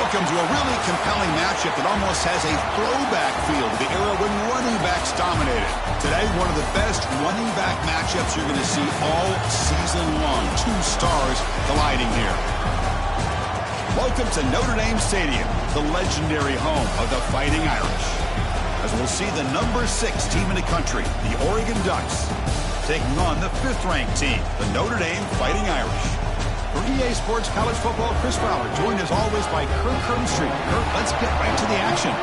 Welcome to a really compelling matchup that almost has a throwback feel to the era when running backs dominated. Today, one of the best running back matchups you're going to see all season long. Two stars colliding here. Welcome to Notre Dame Stadium, the legendary home of the Fighting Irish. As we'll see the number 6 team in the country, the Oregon Ducks, taking on the 5th-ranked team, the Notre Dame Fighting Irish. For EA Sports College Football, Chris Fowler, joined as always by Kirk Herbstreit. Kirk, let's get right to the action.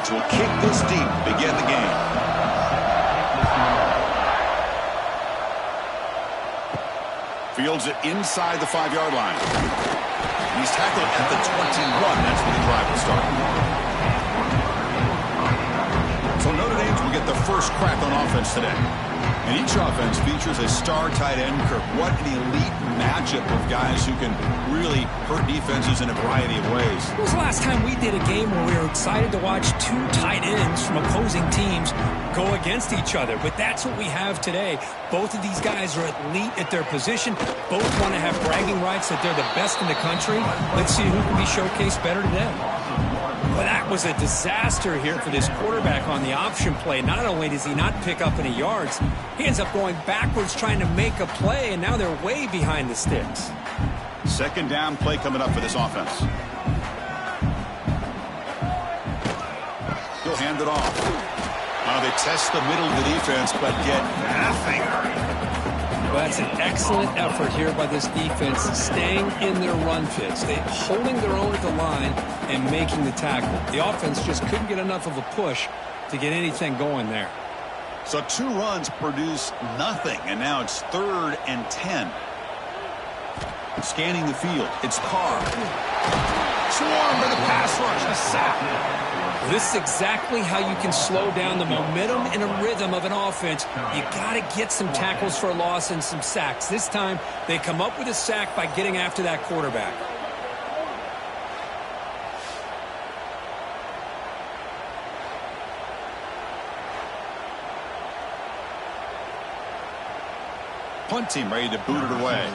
Will kick this deep to begin the game. Fields it inside the 5-yard line. He's tackled at the 21. That's where the drive will start. So Notre Dame will get the first crack on offense today. And each offense features a star tight end. Kirk, what an elite matchup of guys who can really hurt defenses in a variety of ways. When was the last time we did a game where we were excited to watch two tight ends from opposing teams go against each other? But that's what we have today. Both of these guys are elite at their position. Both want to have bragging rights that they're the best in the country. Let's see who can be showcased better today. Well, that was a disaster here for this quarterback on the option play. Not only does he not pick up any yards, he ends up going backwards trying to make a play, and now they're way behind the sticks. Second down play coming up for this offense. He'll hand it off. They test the middle of the defense, but get nothing. Well, that's an excellent effort here by this defense, staying in their run fits. They're holding their own at the line and making the tackle. The offense just couldn't get enough of a push to get anything going there. So 2 runs produce nothing, and now it's 3rd and 10. Scanning the field, it's Carr. Swarmed by the pass rush, a sack. This is exactly how you can slow down the momentum and a rhythm of an offense. You got to get some tackles for a loss and some sacks. This time, they come up with a sack by getting after that quarterback. Punt team ready to boot it away.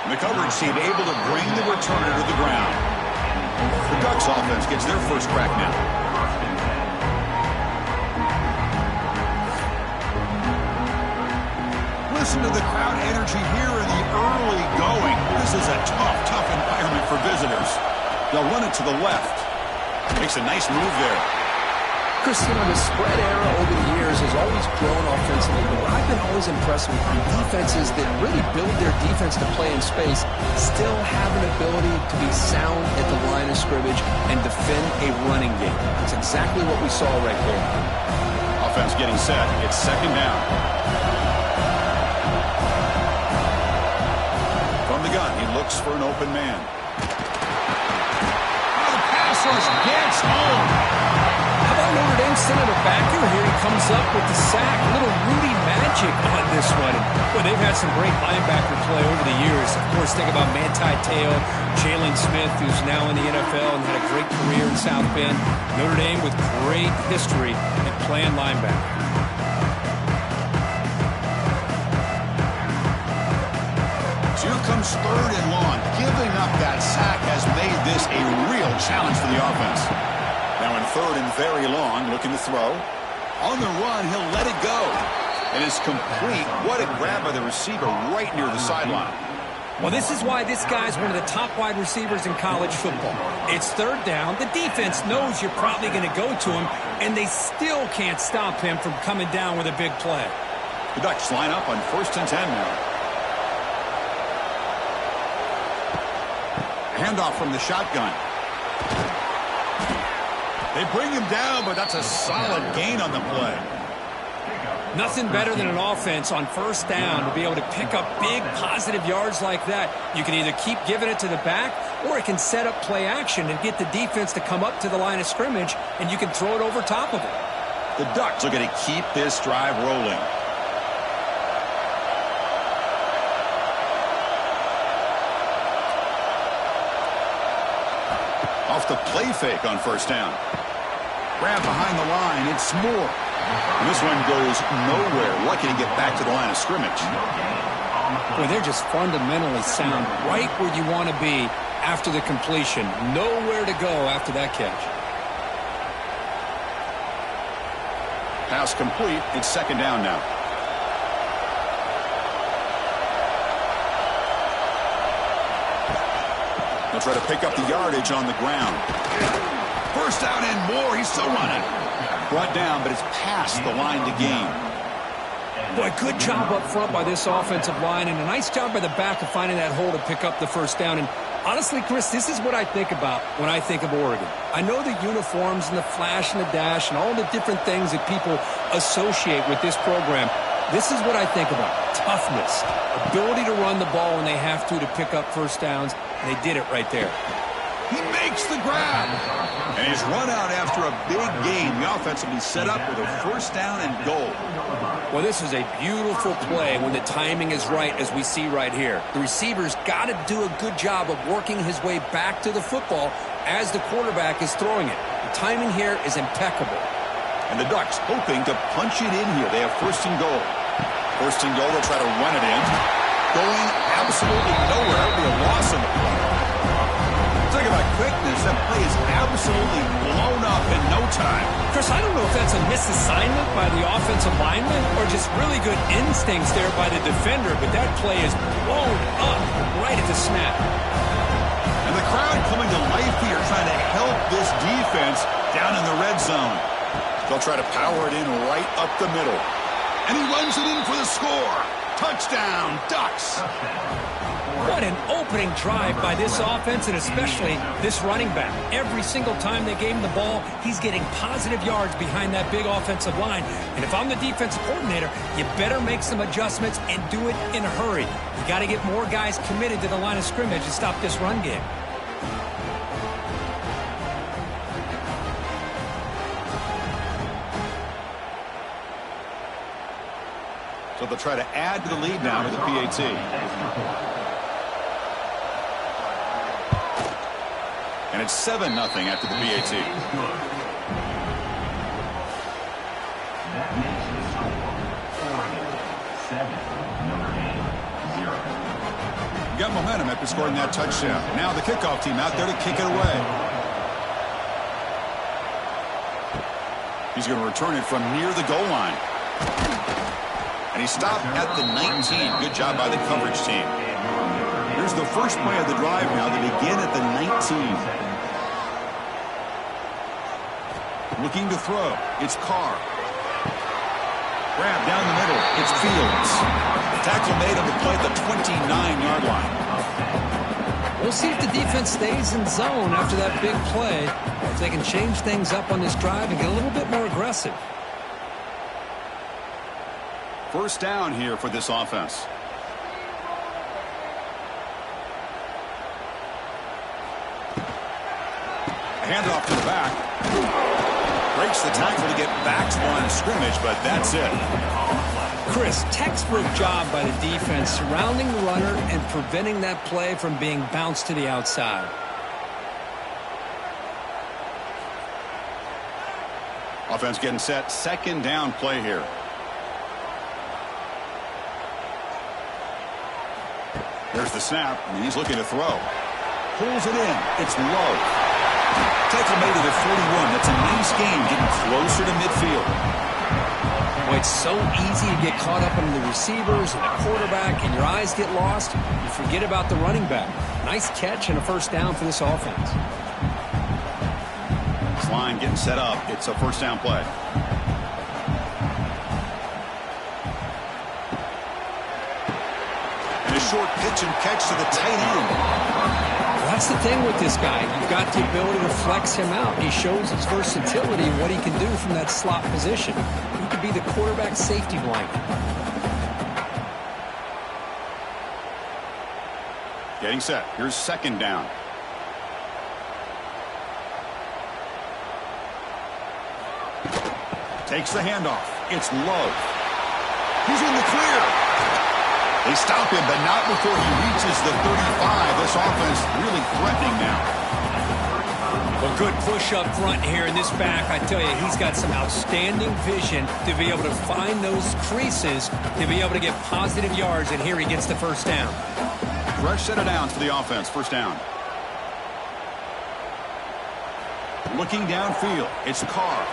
The coverage team able to bring the returner to the ground. The Ducks offense gets their first crack now. Listen to the crowd energy here in the early going. This is a tough environment for visitors. They'll run it to the left. Makes a nice move there. Christian, the spread era over the years has always grown offensively, but what I've been always impressed with are defenses that really build their defense to play in space, still have an ability to be sound at the line of scrimmage and defend a running game. That's exactly what we saw right there. Offense getting set. It's second down. From the gun, he looks for an open man. Oh, the pass rush gets home. How about Notre Dame sending it back here? Here he comes up with the sack. A little Rudy magic on this one. Well, they've had some great linebacker play over the years. Of course, think about Manti Te'o, Jalen Smith, who's now in the NFL and had a great career in South Bend. Notre Dame with great history at playing linebacker. Here comes 3rd and long. Giving up that sack has made this a real challenge for the offense. Now in 3rd and very long, looking to throw. On the run, he'll let it go. And it's complete. What a grab by the receiver right near the sideline. Well, this is why this guy's one of the top wide receivers in college football. It's 3rd down. The defense knows you're probably going to go to him, and they still can't stop him from coming down with a big play. The Ducks line up on 1st and 10 now. Handoff from the shotgun. They bring him down, but that's a solid gain on the play. Nothing better than an offense on 1st down to be able to pick up big positive yards like that. You can either keep giving it to the back, or it can set up play action and get the defense to come up to the line of scrimmage, and you can throw it over top of it. The Ducks are going to keep this drive rolling. Off the play fake on 1st down. Grab behind the line. It's Moore. And this one goes nowhere. Lucky to get back to the line of scrimmage. Boy, they're just fundamentally sound right where you want to be after the completion. Nowhere to go after that catch. Pass complete. It's 2nd down now. They'll try to pick up the yardage on the ground. 1st down and more. He's still running. Brought down, but it's past the line to gain. Boy, good job up front by this offensive line, and a nice job by the back of finding that hole to pick up the 1st down. And honestly, Chris, this is what I think about when I think of Oregon. I know the uniforms and the flash and the dash and all the different things that people associate with this program. This is what I think about. Toughness, ability to run the ball when they have to pick up 1st downs, and they did it right there. He makes the grab. And he's run out after a big gain. The offense will be set up with a 1st down and goal. Well, this is a beautiful play when the timing is right, as we see right here. The receiver's got to do a good job of working his way back to the football as the quarterback is throwing it. The timing here is impeccable. And the Ducks hoping to punch it in here. They have 1st and goal. 1st and goal, they'll try to run it in. Going absolutely nowhere. That would be a loss in the play. Talk about quickness. That play is absolutely blown up in no time. Chris, I don't know if that's a misassignment by the offensive lineman or just really good instincts there by the defender, but that play is blown up right at the snap. And the crowd coming to life here, trying to help this defense down in the red zone. They'll try to power it in right up the middle. And he runs it in for the score. Touchdown, Ducks. What an opening drive by this offense, and especially this running back. Every single time they gave him the ball, he's getting positive yards behind that big offensive line. And if I'm the defensive coordinator, you better make some adjustments and do it in a hurry. You got to get more guys committed to the line of scrimmage to stop this run game. So they'll try to add to the lead now with the PAT. And it's 7-0 after the PAT. Got momentum after scoring that touchdown. Now the kickoff team out there to kick it away. He's going to return it from near the goal line. And he stopped at the 19. Good job by the coverage team. Here's the first play of the drive now. They begin at the 19. Looking to throw. It's Carr. Grab down the middle. It's Fields. Tackle made on the play at the 29-yard line. We'll see if the defense stays in zone after that big play, or if they can change things up on this drive and get a little bit more aggressive. 1st down here for this offense. A handoff to the back. Breaks the tackle to get back to the line of scrimmage, but that's it. Chris, textbook job by the defense surrounding the runner and preventing that play from being bounced to the outside. Offense getting set. Second down play here. There's the snap, and he's looking to throw. Pulls it in. It's low. Tackle made it at 41. That's a nice gain, getting closer to midfield. Boy, it's so easy to get caught up in the receivers and the quarterback, and your eyes get lost. You forget about the running back. Nice catch and a first down for this offense. This line getting set up. It's a first down play. And a short pitch and catch to the tight end. That's the thing with this guy. You've got the ability to flex him out. He shows his versatility and what he can do from that slot position. He could be the quarterback safety blanket. Getting set. Here's second down. Takes the handoff. It's low. He's in the clear. They stop him, but not before he reaches the 35. This offense really threatening now. A good push up front here in this back. I tell you, he's got some outstanding vision to be able to find those creases, to be able to get positive yards, and here he gets the first down. Fresh set of downs for the offense. First down. Looking downfield. It's Carr.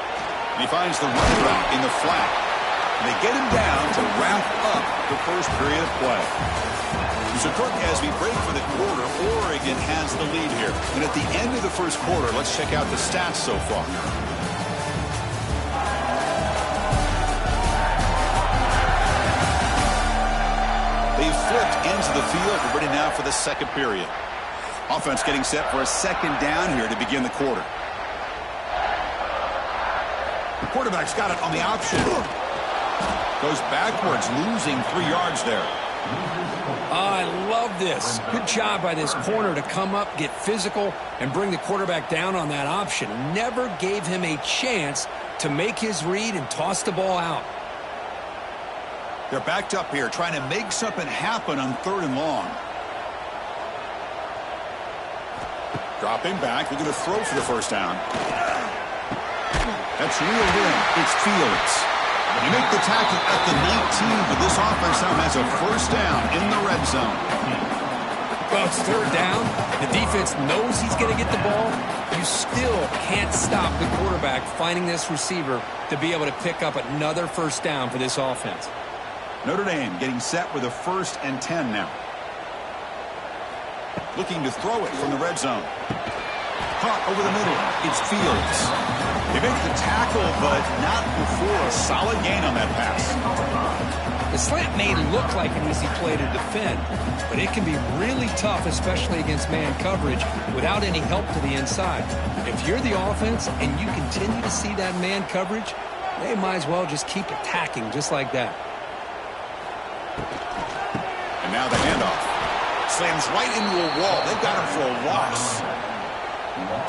And he finds the running back in the flat. They get him down to wrap up the first period of play. So, Cook, as we break for the quarter, Oregon has the lead here. And at the end of the first quarter, let's check out the stats so far. They flipped into the field. We're ready now for the second period. Offense getting set for a second down here to begin the quarter. The quarterback's got it on the option. Goes backwards, losing 3 yards there. I love this. Good job by this corner to come up, get physical, and bring the quarterback down on that option. Never gave him a chance to make his read and toss the ball out. They're backed up here, trying to make something happen on 3rd and long. Dropping back, looking to throw for the first down. That's reeled in. It's Fields. You make the tackle at the 19, but this offense now has a first down in the red zone. Well, it's 3rd down. The defense knows he's going to get the ball. You still can't stop the quarterback finding this receiver to be able to pick up another first down for this offense. Notre Dame getting set with a 1st and 10 now. Looking to throw it from the red zone. Caught over the middle. It's Fields. They make the tackle, but not before a solid gain on that pass. The slant may look like an easy play to defend, but it can be really tough, especially against man coverage, without any help to the inside. If you're the offense and you continue to see that man coverage, they might as well just keep attacking just like that. And now the handoff. Slams right into a wall. They've got him for a loss.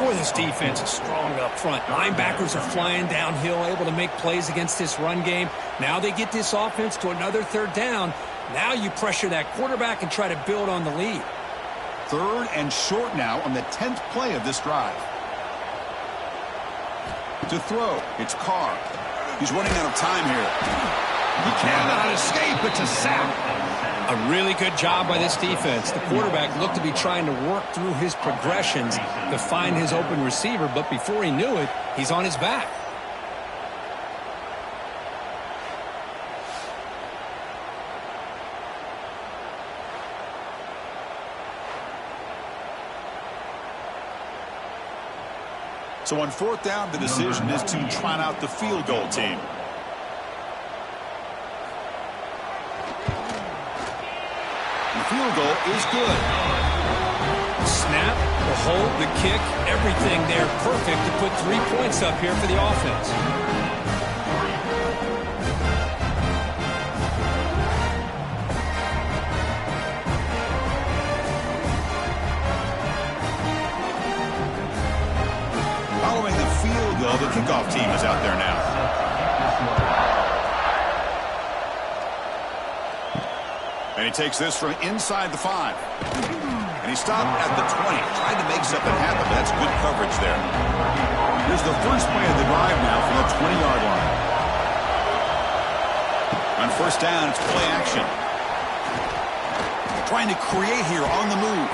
Boy, this defense is strong up front. Linebackers are flying downhill, able to make plays against this run game. Now they get this offense to another 3rd down. Now you pressure that quarterback and try to build on the lead. 3rd and short now on the 10th play of this drive. To throw, it's Carr. He's running out of time here. He cannot escape. It's a sack. A really good job by this defense. The quarterback looked to be trying to work through his progressions to find his open receiver, but before he knew it, he's on his back. So on 4th down, the decision is to try out the field goal team. The field goal is good. Snap, the hold, the kick, everything there perfect to put 3 points up here for the offense. Following the field goal, the kickoff team is out there now. And he takes this from inside the 5. And he stopped at the 20. Tried to make something happen, but that's good coverage there. Here's the first play of the drive now from the 20-yard line. On first down, it's play action. Trying to create here on the move.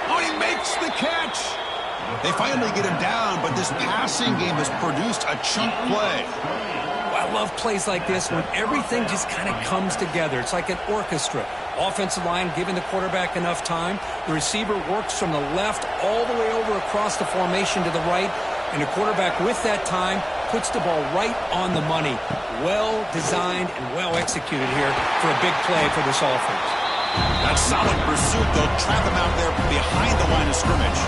Oh, he makes the catch. They finally get him down, but this passing game has produced a chunk play. I love plays like this when everything just kind of comes together. It's like an orchestra. Offensive line giving the quarterback enough time. The receiver works from the left all the way over across the formation to the right. And the quarterback with that time puts the ball right on the money. Well designed and well executed here for a big play for this offense. That solid pursuit, they'll trap him out there behind the line of scrimmage.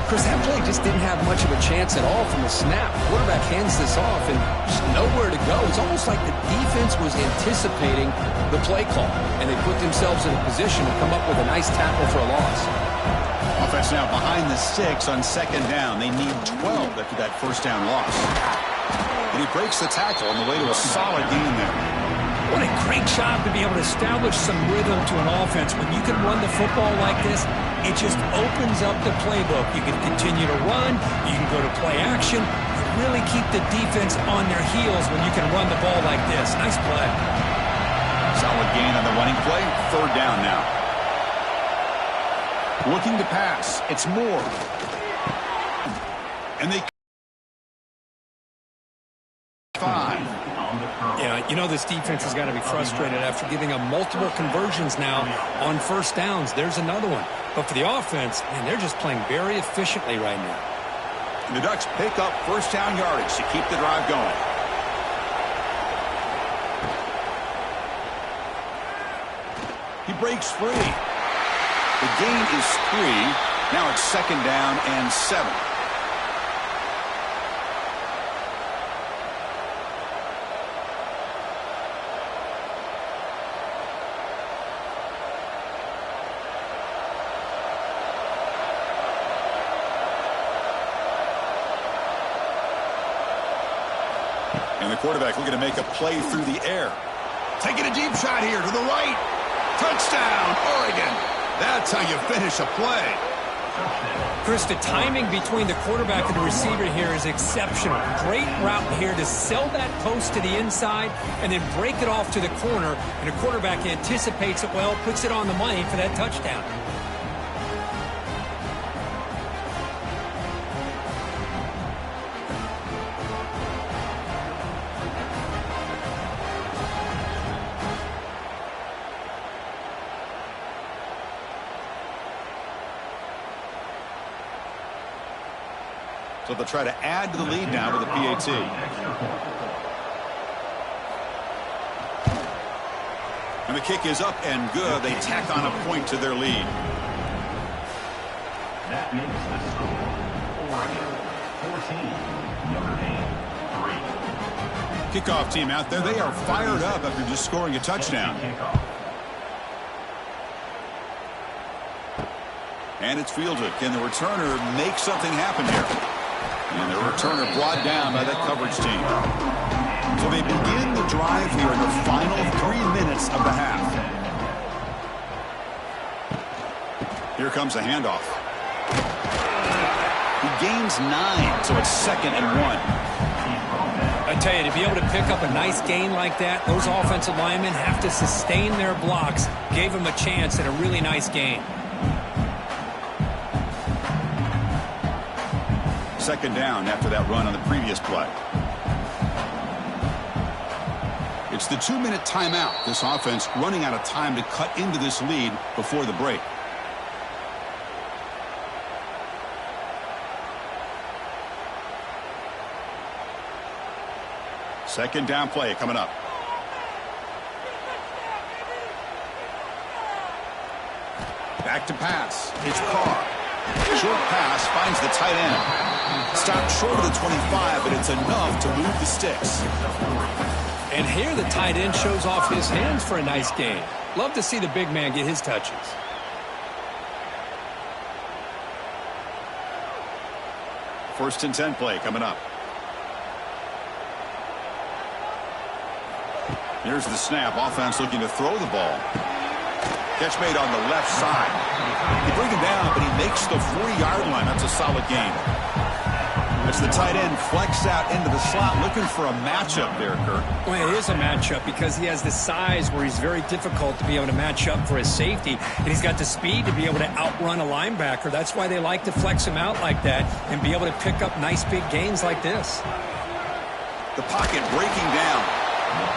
Chris, that play just didn't have much of a chance at all from the snap. Quarterback hands this off and just nowhere to go. It's almost like the defense was anticipating the play call, and they put themselves in a position to come up with a nice tackle for a loss. Offense now behind the 6 on second down. They need 12 after that first down loss. And he breaks the tackle on the way to a solid gain there. What a great job to be able to establish some rhythm to an offense. When you can run the football like this, it just opens up the playbook. You can continue to run. You can go to play action. You really keep the defense on their heels when you can run the ball like this. Nice play. Solid gain on the running play. Third down now. Looking to pass. It's Moore. And they 5. Yeah, you know this defense has got to be frustrated after giving up multiple conversions now on first downs. There's another one. But for the offense, man, they're just playing very efficiently right now. And the Ducks pick up first down yardage to keep the drive going. He breaks free. The gain is 3. Now it's second down and 7. And the quarterback looking to make a play through the air. Taking a deep shot here to the right. Touchdown, Oregon. That's how you finish a play. Chris, the timing between the quarterback and the receiver here is exceptional. Great route here to sell that post to the inside and then break it off to the corner. And the quarterback anticipates it well, puts it on the money for that touchdown. So they'll try to add to the lead now with a PAT. And the kick is up and good. They tack on a point to their lead. That makes the score Oregon 14, Notre Dame 3. Kickoff team out there. They are fired up after just scoring a touchdown. And it's fielded. Can the returner make something happen here? And the returner brought down by that coverage team. So they begin the drive here in the final 3 minutes of the half. Here comes a handoff. He gains 9, so it's second and 1. I tell you, to be able to pick up a nice gain like that, those offensive linemen have to sustain their blocks. Gave them a chance at a really nice gain. Second down after that run on the previous play. It's the 2-minute timeout. This offense running out of time to cut into this lead before the break. Second down play coming up. Back to pass. It's Carr. Short pass finds the tight end. Stopped short of the 25, but it's enough to move the sticks. And here the tight end shows off his hands for a nice gain. Love to see the big man get his touches. First and 10 play coming up. Here's the snap. Offense looking to throw the ball. Catch made on the left side. They bring him down, but he makes the 40-yard line. That's a solid gain. As the tight end flex out into the slot, looking for a matchup there, Kirk. Well, it is a matchup because he has the size where he's very difficult to be able to match up for his safety, and he's got the speed to be able to outrun a linebacker. That's why they like to flex him out like that and be able to pick up nice big gains like this. The pocket breaking down,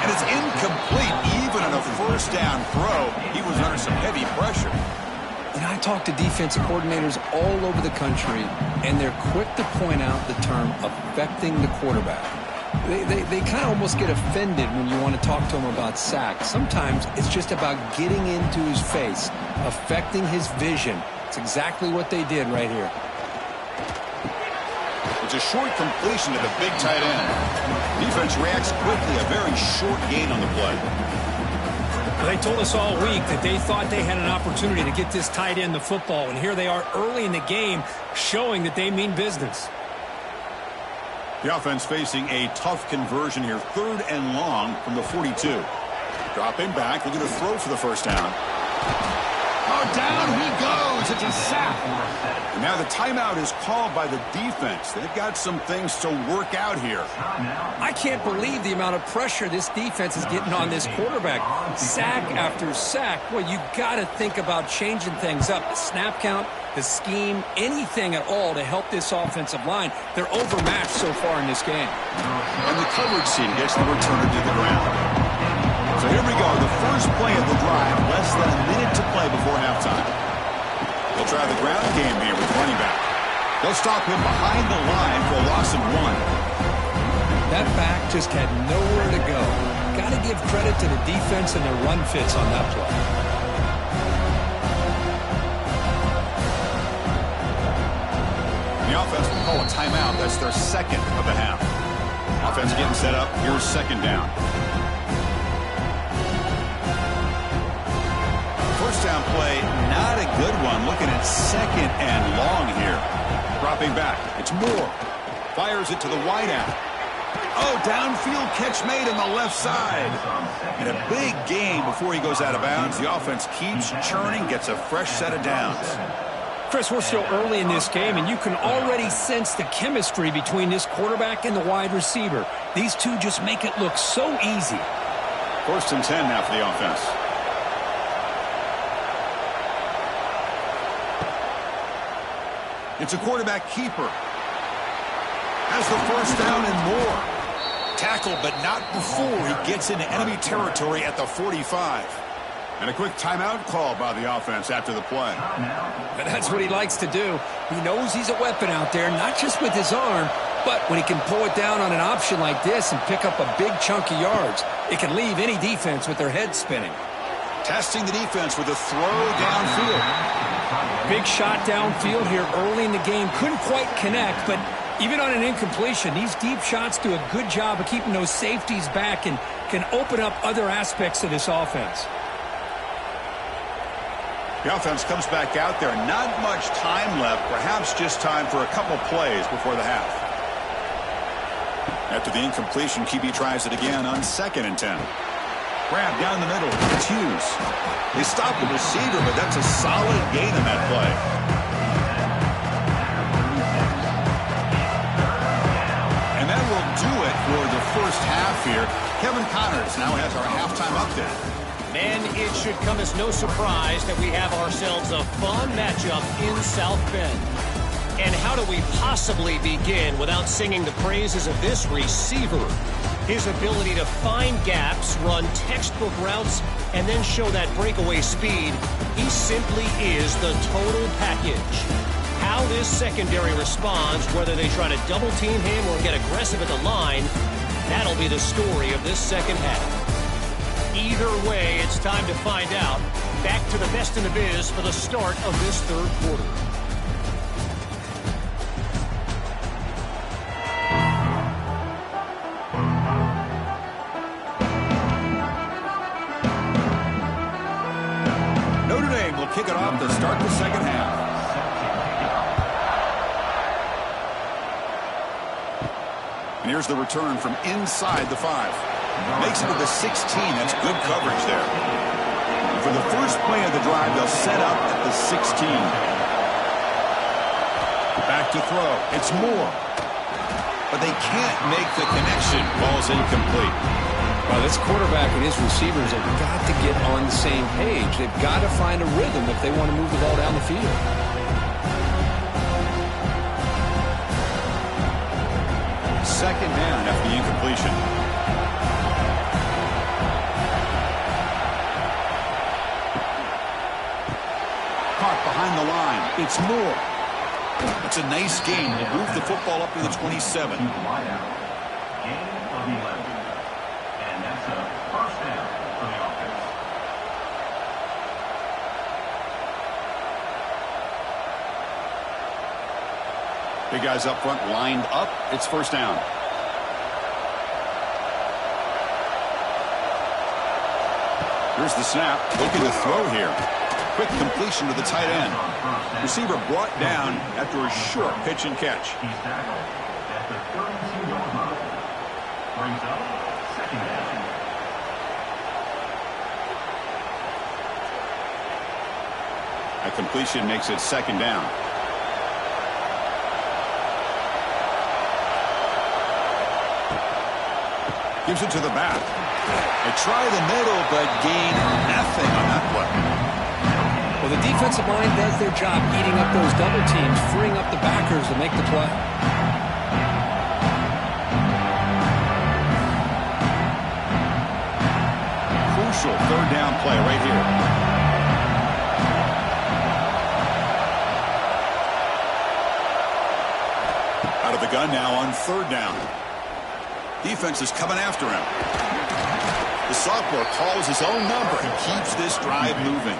and it's incomplete. Even on a first down throw, he was under some heavy pressure. You know, I talk to defensive coordinators all over the country, and they're quick to point out the term affecting the quarterback. They kind of almost get offended when you want to talk to them about sacks. Sometimes it's just about getting into his face, affecting his vision. It's exactly what they did right here. It's a short completion to the big tight end. Defense reacts quickly, a very short gain on the play. They told us all week that they thought they had an opportunity to get this tight end the football, and here they are early in the game showing that they mean business. The offense facing a tough conversion here, 3rd and long from the 42. Dropping back, looking to throw for the first down. Oh, down he goes. It's a sack. And now the timeout is called by the defense. They've got some things to work out here. I can't believe the amount of pressure this defense is getting on this quarterback. Sack after sack. Well, you got to think about changing things up. The snap count, the scheme, anything at all to help this offensive line. They're overmatched so far in this game. And the coverage team gets the returner to the ground. So here we go, the first play of the drive, less than a minute to play before halftime. They'll try the ground game here with running back. They'll stop him behind the line for a loss of 1. That back just had nowhere to go. Got to give credit to the defense and their run fits on that play. The offense will call a timeout. That's their second of the half. Offense getting set up. Here's second down. First down play, not a good one. Looking at 2nd and long here. Dropping back. It's Moore. Fires it to the wideout. Oh, downfield catch made on the left side. And a big gain before he goes out of bounds. The offense keeps churning, gets a fresh set of downs. Chris, we're still early in this game, and you can already sense the chemistry between this quarterback and the wide receiver. These two just make it look so easy. 1st and 10 now for the offense. It's a quarterback keeper. Has the first down and more. Tackle, but not before he gets into enemy territory at the 45. And a quick timeout call by the offense after the play. But that's what he likes to do. He knows he's a weapon out there, not just with his arm, but when he can pull it down on an option like this and pick up a big chunk of yards, it can leave any defense with their head spinning. Testing the defense with a throw downfield. Big shot downfield here early in the game. Couldn't quite connect, but even on an incompletion, these deep shots do a good job of keeping those safeties back and can open up other aspects of this offense. The offense comes back out there. Not much time left. Perhaps just time for a couple plays before the half. After the incompletion, QB tries it again on 2nd and 10. Grab down the middle. It's Hughes. They stop the receiver, but that's a solid gain in that play. And that will do it for the first half here. Kevin Connors now has our halftime update. And it should come as no surprise that we have ourselves a fun matchup in South Bend. And how do we possibly begin without singing the praises of this receiver? His ability to find gaps, run textbook routes, and then show that breakaway speed. He simply is the total package. How this secondary responds, whether they try to double team him or get aggressive at the line, that'll be the story of this second half. Either way, it's time to find out. Back to the best in the biz for the start of this third quarter. Notre Dame will kick it off to start the second half. And here's the return from inside the 5. Makes it to the 16. That's good coverage there. For For the first play of the drive, they'll set up at the 16. Back to throw. It's Moore. But they can't make the connection. Ball's incomplete. Well, this quarterback and his receivers have got to get on the same page. They've got to find a rhythm if they want to move the ball down the field. Second down after the incompletion. Caught behind the line. It's Moore. It's a nice gain. They move the football up to the 27. Gain of 11. And that's a first down for the offense. Big guys up front lined up. It's first down. Here's the snap. Looking to throw here. Quick completion to the tight end. Receiver brought down after a short pitch and catch. He's tackled at the 32-yard line. Brings up second down. A completion makes it second down. Gives it to the back. They try the middle, but gain nothing on that play. Well, the defensive line does their job eating up those double teams, freeing up the backers to make the play. Crucial third down play right here. Out of the gun now on third down. Defense is coming after him. The sophomore calls his own number and keeps this drive moving.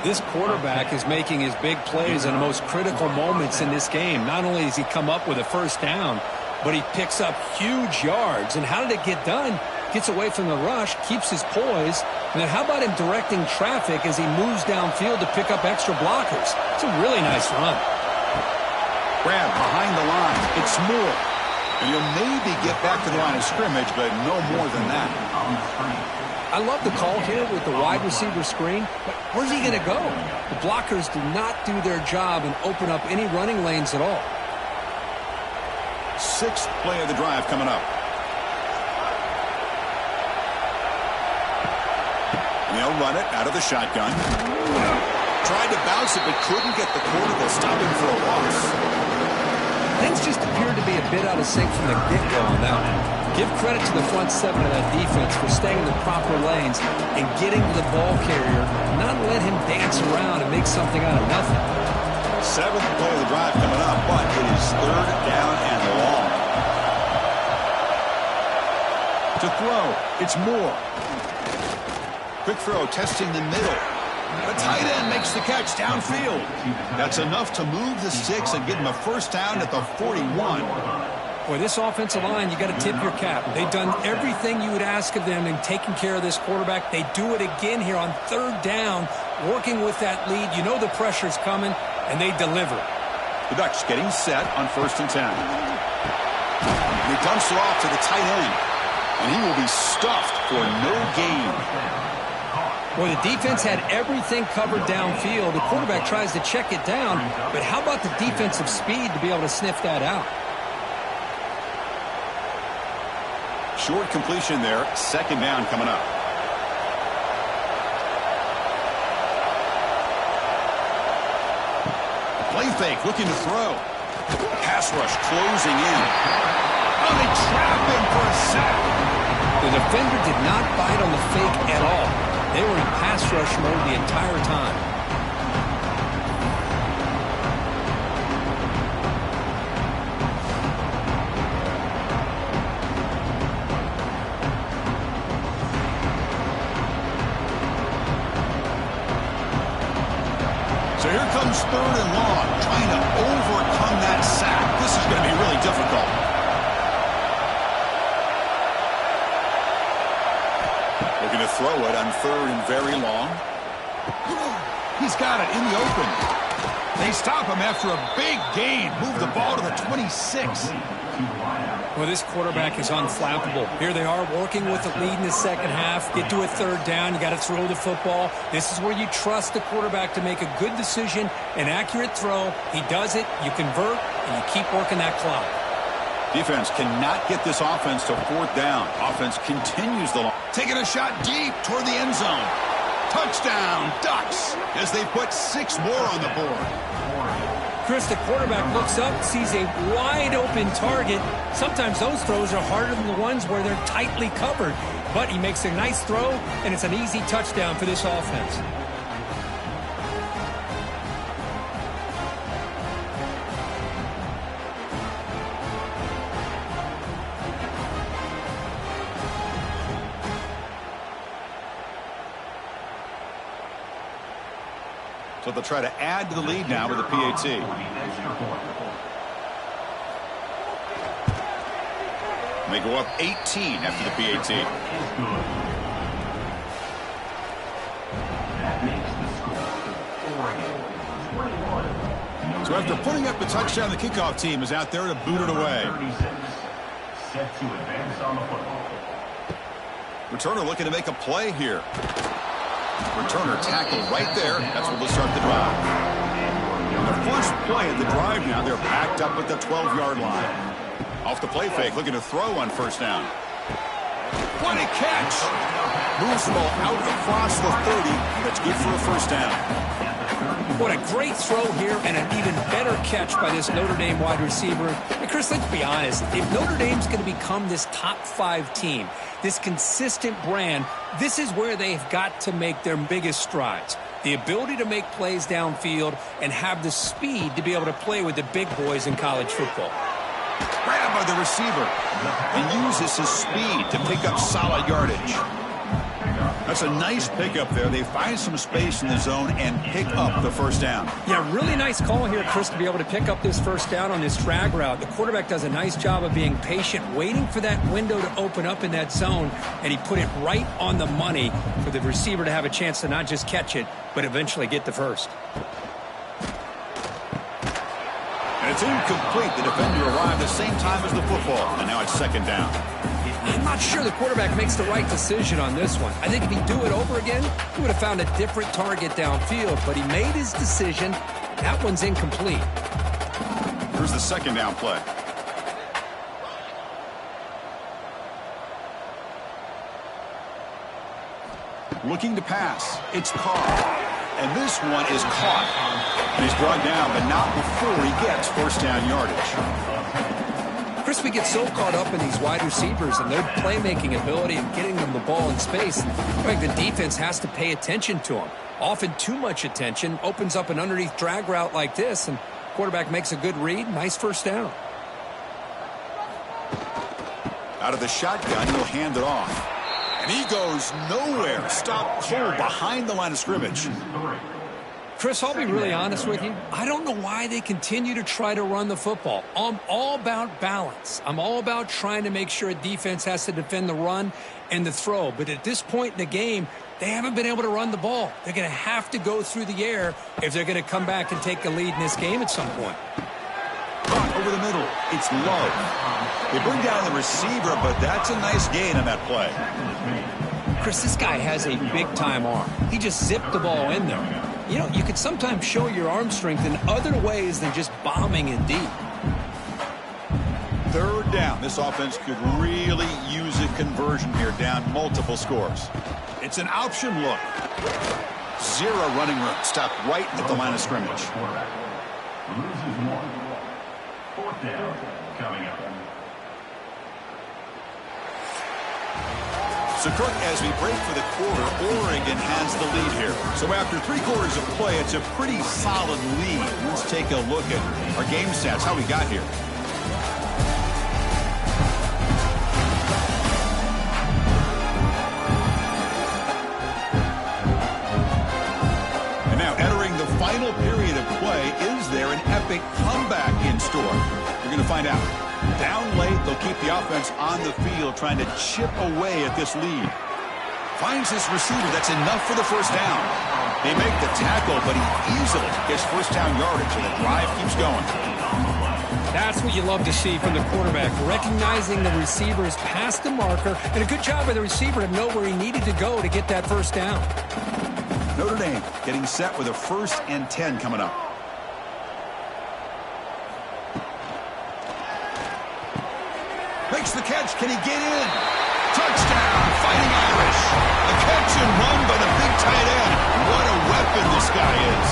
This quarterback is making his big plays in the most critical moments in this game. Not only does he come up with a first down, but he picks up huge yards. And how did it get done? Gets away from the rush, keeps his poise. And then how about him directing traffic as he moves downfield to pick up extra blockers? It's a really nice run. Grab behind the line. It's Moore. And he'll maybe get back to the line of scrimmage, but no more than that. I love the call here with the wide receiver screen, but where's he going to go? The blockers do not do their job and open up any running lanes at all. Sixth play of the drive coming up. And they'll run it out of the shotgun. Tried to bounce it, but couldn't get the quarter. They'll stop him for a loss. Things just appeared to be a bit out of sync from the get-go on that one. Give credit to the front seven of that defense for staying in the proper lanes and getting to the ball carrier, not let him dance around and make something out of nothing. Seventh play of the drive coming up, but it is third down and long. To throw, it's Moore. Quick throw, testing the middle. The tight end makes the catch downfield. That's enough to move the sticks and get him a first down at the 41. Boy, this offensive line, you got to tip your cap. They've done everything you would ask of them in taking care of this quarterback. They do it again here on third down, working with that lead. You know the pressure's coming, and they deliver. The Ducks getting set on 1st and 10. He dumps it off to the tight end, and he will be stuffed for no gain. Boy, the defense had everything covered downfield. The quarterback tries to check it down, but how about the defensive speed to be able to sniff that out? Short completion there. Second down coming up. Play fake, looking to throw. Pass rush closing in. Oh, they trap him for a sack. The defender did not bite on the fake at all. They were in pass rush mode the entire time. So here comes third and long, trying to overcome that sack. This is going to be really difficult. Looking to throw it on third and very long. He's got it in the open. They stop him after a big gain. Move the ball to the 26. Well, this quarterback is unflappable. Here they are working with the lead in the second half. Get to a third down. You got to throw the football. This is where you trust the quarterback to make a good decision, an accurate throw. He does it. You convert, and you keep working that clock. Defense cannot get this offense to fourth down. Offense continues the long. Taking a shot deep toward the end zone. Touchdown, Ducks, as they put 6 more on the board. Chris, the quarterback looks up, sees a wide-open target. Sometimes those throws are harder than the ones where they're tightly covered. But he makes a nice throw, and it's an easy touchdown for this offense. So they'll try to add to the lead now with a PAT. And they go up 18 after the PAT. So after putting up the touchdown, the kickoff team is out there to boot it away. Set to advance on the football. Returner looking to make a play here. Returner tackled right there. That's where they'll start the drive. The first play of the drive now, they're backed up at the 12-yard line. Off the play fake, looking to throw on first down. What a catch! Moves the ball out across the 30. That's good for a first down. What a great throw here and an even better catch by this Notre Dame wide receiver. And Chris, let's be honest. If Notre Dame's going to become this top 5 team, this consistent brand, this is where they've got to make their biggest strides. The ability to make plays downfield and have the speed to be able to play with the big boys in college football. Grab by the receiver and uses his speed to pick up solid yardage. That's a nice pickup there. They find some space in the zone and pick up the first down. Yeah, really nice call here, Chris, to be able to pick up this first down on this drag route. The quarterback does a nice job of being patient, waiting for that window to open up in that zone, and he put it right on the money for the receiver to have a chance to not just catch it, but eventually get the first. And it's incomplete. The defender arrived at the same time as the football, and now it's second down. I'm not sure the quarterback makes the right decision on this one. I think if he'd do it over again, he would have found a different target downfield, but he made his decision. That one's incomplete. Here's the second down play. Looking to pass. It's Carr. And this one is caught. And he's brought down, but not before he gets first down yardage. Chris, we get so caught up in these wide receivers and their playmaking ability and getting them the ball in space. I think the defense has to pay attention to them. Often too much attention opens up an underneath drag route like this, and quarterback makes a good read. Nice first down. Out of the shotgun, he'll hand it off. And he goes nowhere. Stop cold behind the line of scrimmage. Chris, I'll be really honest with you. I don't know why they continue to try to run the football. I'm all about balance. I'm all about trying to make sure a defense has to defend the run and the throw. But at this point in the game, they haven't been able to run the ball. They're going to have to go through the air if they're going to come back and take the lead in this game at some point. Over the middle, it's Love. They bring down the receiver, but that's a nice gain on that play. Chris, this guy has a big-time arm. He just zipped the ball in there. You know, you could sometimes show your arm strength in other ways than just bombing it deep. Third down. This offense could really use a conversion here, down multiple scores. It's an option look. 0 running room. Stopped right at the line of scrimmage. Loses 1. Fourth down coming up. So, Kirk, as we break for the quarter, Oregon has the lead here. So after 3 quarters of play, it's a pretty solid lead. Let's take a look at our game stats, how we got here. And now entering the final period of play, is there an epic comeback in store? We're going to find out. Down late, they'll keep the offense on the field trying to chip away at this lead. Finds his receiver. That's enough for the first down. They make the tackle, but he easily gets first down yardage, and the drive keeps going. That's what you love to see from the quarterback, recognizing the receivers past the marker, and a good job by the receiver to know where he needed to go to get that first down. Notre Dame getting set with a 1st and 10 coming up. Makes the catch. Can he get in? Touchdown, Fighting Irish. A catch and run by the big tight end. What a weapon this guy is.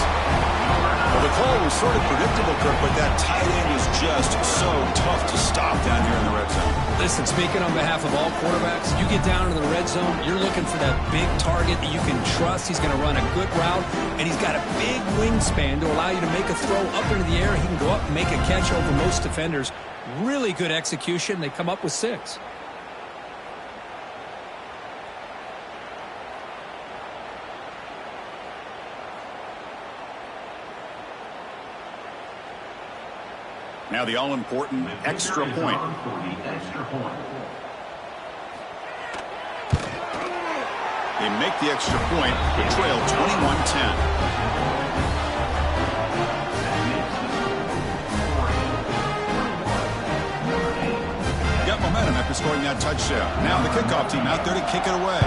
Well, the call was sort of predictable, Kirk, but that tight end is just so tough to stop down here in the red zone. Listen, speaking on behalf of all quarterbacks, you get down into the red zone, you're looking for that big target that you can trust. He's going to run a good route, and he's got a big wingspan to allow you to make a throw up into the air. He can go up and make a catch over most defenders. Really good execution. They come up with 6. Now the all-important extra point. They make the extra point, trail 21-10. Got momentum after scoring that touchdown. Now the kickoff team out there to kick it away.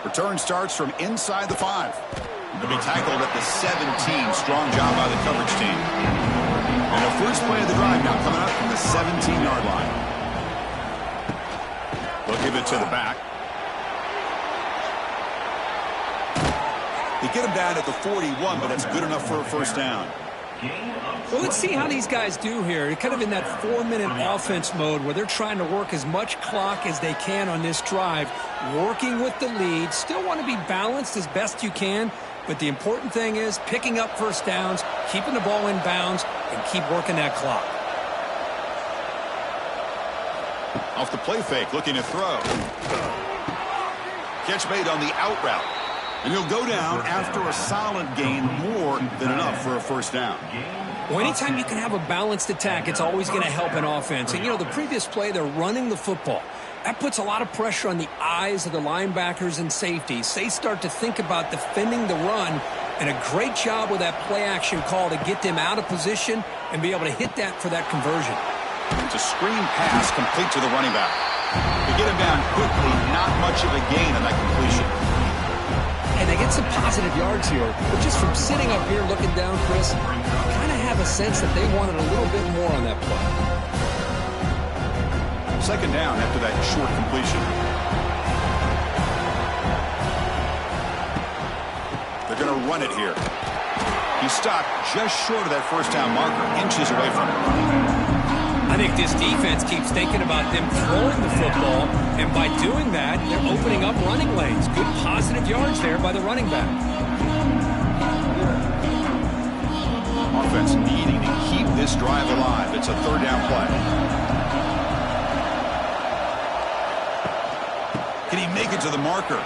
Return starts from inside the 5. They'll be tackled at the 17. Strong job by the coverage team. And the first play of the drive now coming up from the 17-yard line. They'll give it to the back. They get him down at the 41, but that's good enough for a first down. Well, let's see how these guys do here. They're kind of in that 4-minute offense mode where they're trying to work as much clock as they can on this drive, working with the lead. Still want to be balanced as best you can, but the important thing is picking up first downs, keeping the ball in bounds, and keep working that clock. Off the play fake, looking to throw. Catch made on the out route. And he'll go down after a solid gain, more than enough for a first down. Well, anytime you can have a balanced attack, it's always going to help an offense. And, you know, the previous play, they're running the football. That puts a lot of pressure on the eyes of the linebackers and safeties. They start to think about defending the run, and a great job with that play-action call to get them out of position and be able to hit that for that conversion. It's a screen pass complete to the running back. They get him down quickly, not much of a gain on that completion. And they get some positive yards here, but just from sitting up here looking down, Chris, I kind of have a sense that they wanted a little bit more on that play. Second down after that short completion. They're going to run it here. He stopped just short of that first down marker, inches away from it. I think this defense keeps thinking about them throwing the football, and by doing that, they're opening up running lanes. Good positive yards there by the running back. Offense needing to keep this drive alive. It's a third down play. Can he make it to the marker?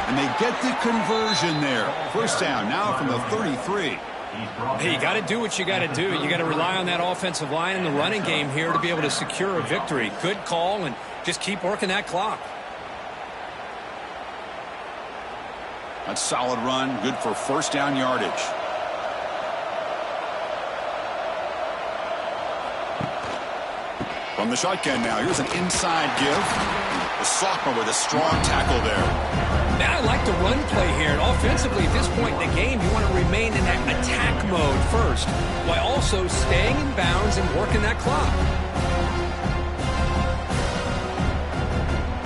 And they get the conversion there. First down now from the 33. Hey, you got to do what you got to do. You got to rely on that offensive line and the running game here to be able to secure a victory. Good call, and just keep working that clock. That's a solid run, good for first down yardage. From the shotgun now, here's an inside give. The sophomore with a strong tackle there. Now I like the run play here. And offensively, at this point in the game, you want to remain in that attack mode first, while also staying in bounds and working that clock.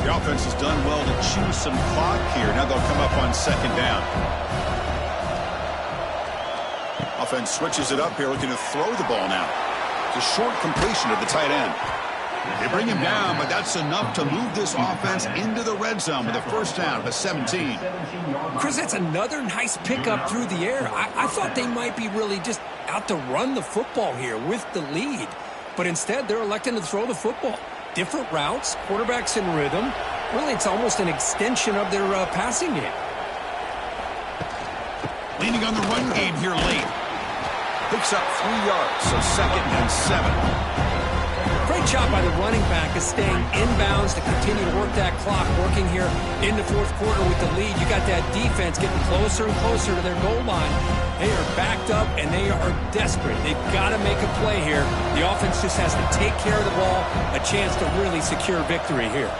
The offense has done well to choose some clock here. Now they'll come up on second down. Offense switches it up here, looking to throw the ball now. It's a short completion to the tight end. They bring him down, but that's enough to move this offense into the red zone with a first down at the 17. Chris, that's another nice pickup through the air. I thought they might be really just out to run the football here with the lead. But instead, they're electing to throw the football. Different routes, quarterbacks in rhythm. Really, it's almost an extension of their passing game. Leaning on the run game here late. Picks up 3 yards, so second and 7. Great Great job by the running back is staying inbounds to continue to work that clock, working here in the fourth quarter with the lead. You got that defense getting closer and closer to their goal line. They are backed up, and they are desperate. They've got to make a play here. The offense just has to take care of the ball, a chance to really secure victory here.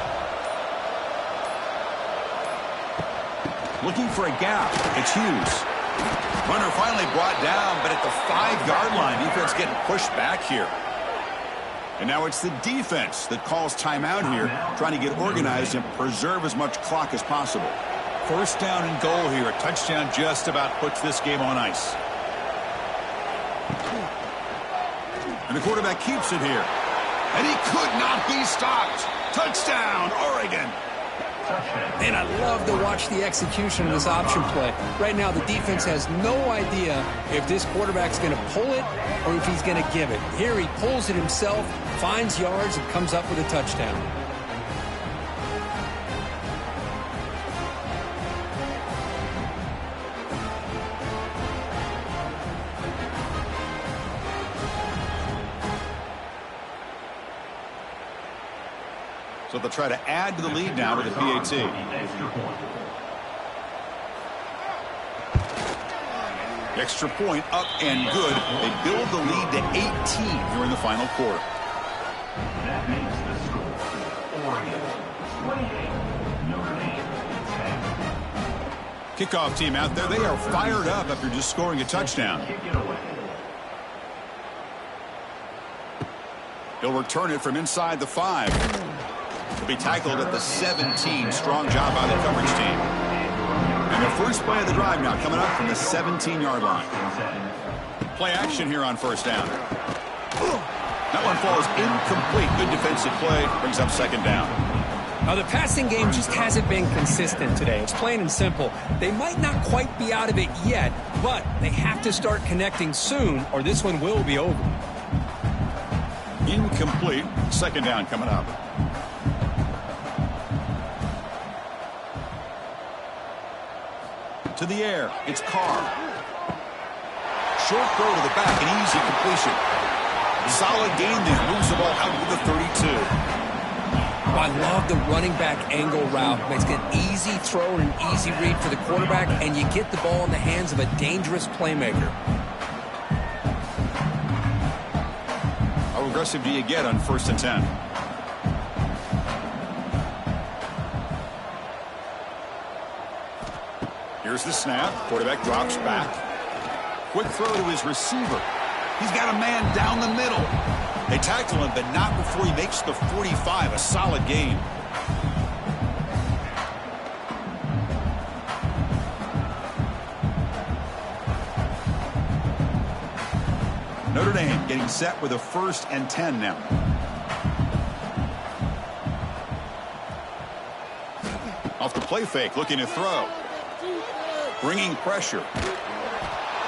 Looking for a gap. It's Hughes. Runner finally brought down, but at the 5-yard line, defense getting pushed back here. And now it's the defense that calls timeout here, trying to get organized and preserve as much clock as possible. First down and goal here. A touchdown just about puts this game on ice. And the quarterback keeps it here. And he could not be stopped. Touchdown, Oregon. And I love to watch the execution of this option play. Right now, the defense has no idea if this quarterback's going to pull it or if he's going to give it. Here he pulls it himself, finds yards, and comes up with a touchdown. So they'll try to add to the lead now with a PAT. Extra point up and good. They build the lead to 18 here in the final quarter. That makes the score Oregon 28, Notre Dame 10. Kickoff team out there. They are fired up after just scoring a touchdown. Kick it away. He'll return it from inside the 5. He'll be tackled at the 17. Strong job by the coverage team. And the first play of the drive now coming up from the 17-yard line. Play action here on first down. That one falls incomplete. Good defensive play. Brings up second down. Now, the passing game just hasn't been consistent today. It's plain and simple. They might not quite be out of it yet, but they have to start connecting soon, or this one will be over. Incomplete. Second down coming up. To the air. It's Carr. Short throw to the back. An easy completion. Solid gain there. Moves the ball out to the 32. I love the running back angle route. Makes it an easy throw and an easy read for the quarterback, and you get the ball in the hands of a dangerous playmaker. How aggressive do you get on 1st and 10? Here's the snap. Quarterback drops back. Quick throw to his receiver. He's got a man down the middle. They tackle him, but not before he makes the 45. A solid gain. Notre Dame getting set with a 1st and 10 now. Off the play fake, looking to throw. Bringing pressure.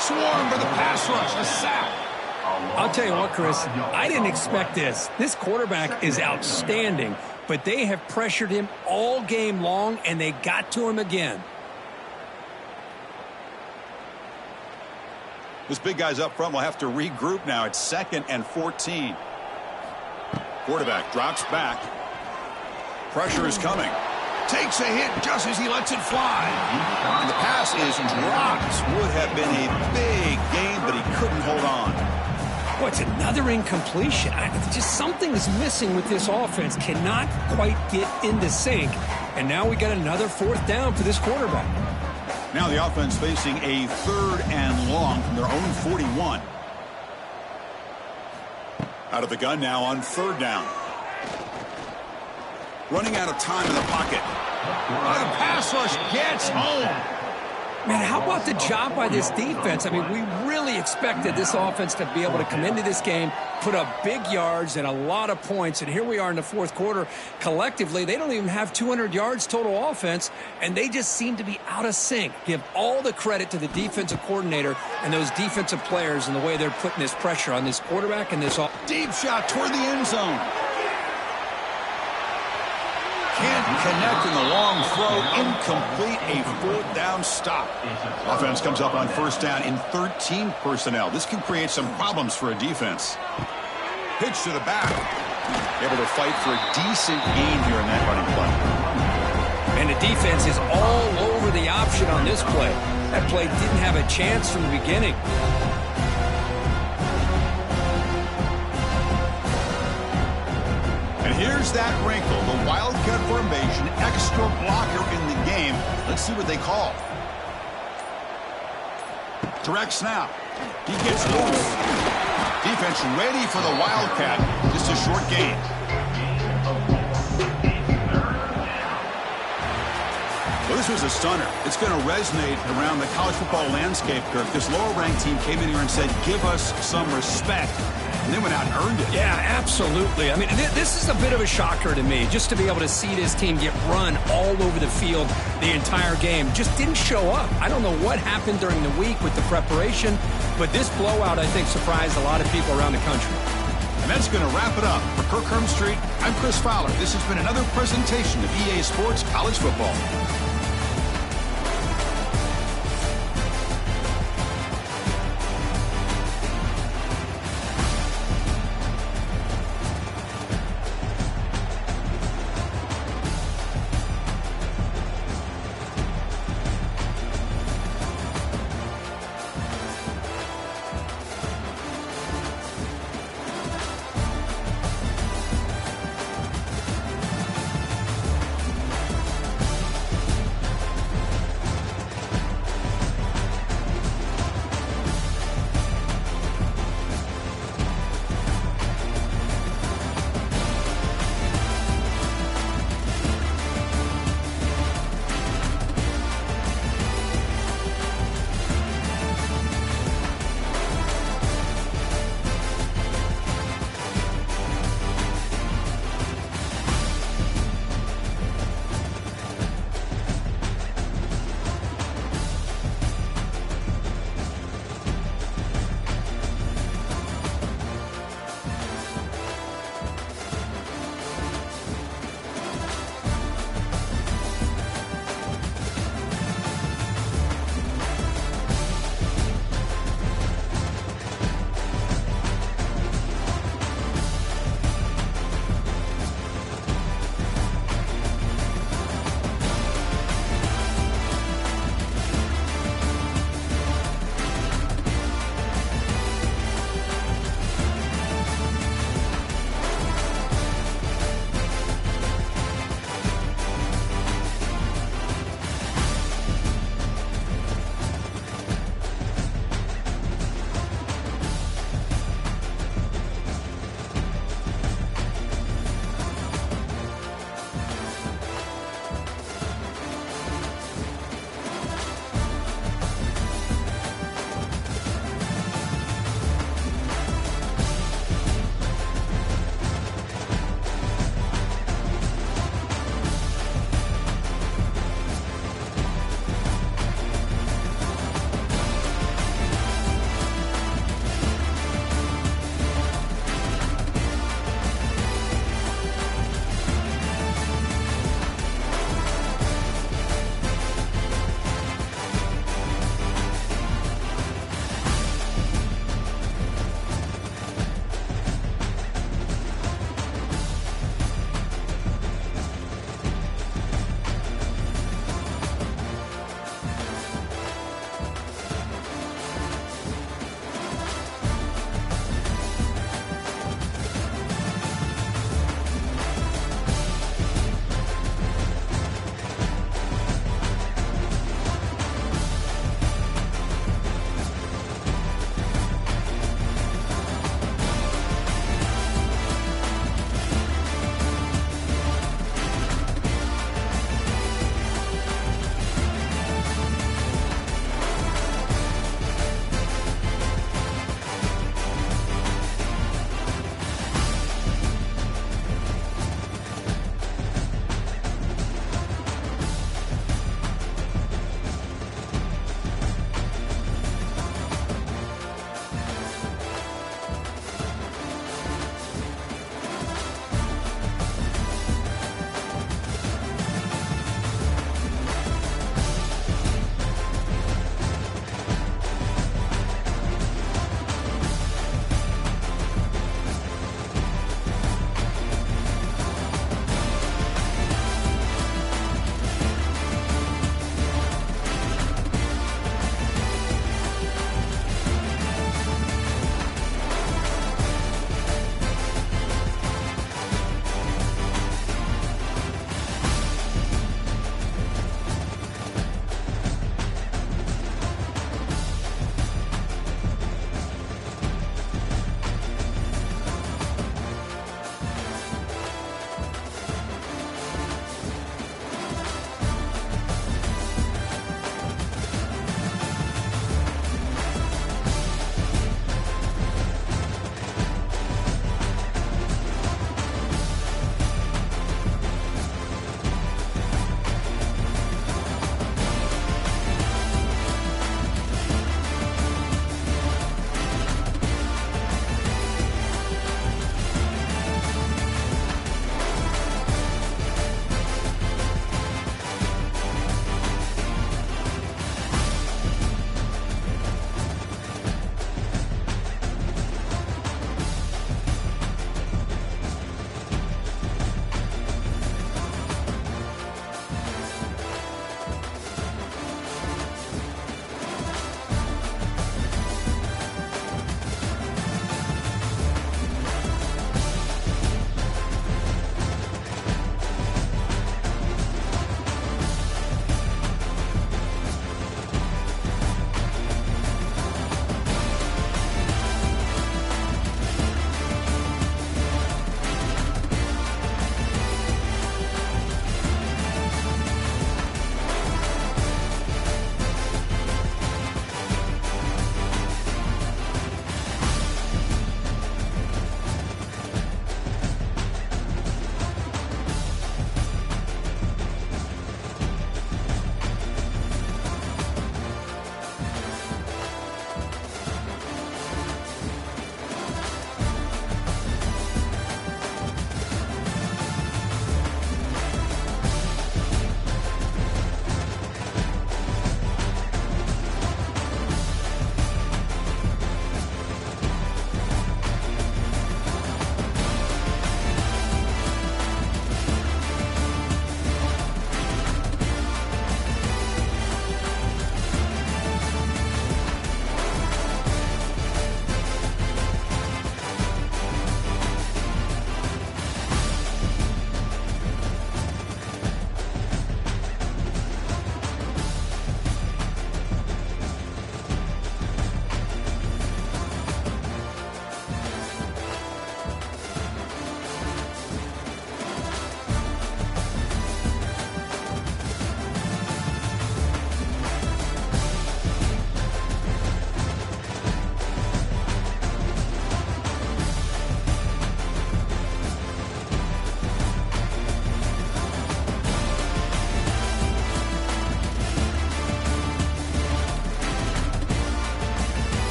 Swarm for the pass rush. A sack. I'll tell you what, Chris, I didn't expect this. This quarterback is outstanding, but they have pressured him all game long, and they got to him again. This big guy's up front will have to regroup now. It's 2nd and 14. Quarterback drops back. Pressure is coming. Takes a hit just as he lets it fly. And the pass is dropped. Would have been a big gain, but he couldn't hold on. Boy, it's another incompletion. Just something is missing with this offense. Cannot quite get into sync. And now we got another 4th down for this quarterback. Now the offense facing a 3rd and long from their own 41. Out of the gun now on 3rd down. Running out of time in the pocket. The pass rush gets home. Man, how about the job by this defense? I mean, we really expected this offense to be able to come into this game, put up big yards and a lot of points, and here we are in the 4th quarter. Collectively, they don't even have 200 yards total offense, and they just seem to be out of sync. Give all the credit to the defensive coordinator and those defensive players and the way they're putting this pressure on this quarterback and this offense. Deep shot toward the end zone. Can't connect in the long throw. Incomplete. A 4th down stop. Offense comes up on 1st down in 13 personnel. This can create some problems for a defense. Pitch to the back. able to fight for a decent gain here in that running play. And the defense is all over the option on this play. That play didn't have a chance from the beginning. And here's that wrinkle, the wildcat formation, extra blocker in the game. Let's see what they call. Direct snap. He gets loose. Defense ready for the wildcat. Just a short gain. Well, this was a stunner. It's going to resonate around the college football landscape, Kirk. This lower-ranked team came in here and said, give us some respect. And they went out and earned it. Yeah, absolutely. I mean, this is a bit of a shocker to me, just to be able to see this team get run all over the field the entire game. Just didn't show up. I don't know what happened during the week with the preparation, but this blowout, I think, surprised a lot of people around the country. And that's going to wrap it up. For Kirk Hermstreet, I'm Chris Fowler. This has been another presentation of EA Sports College Football.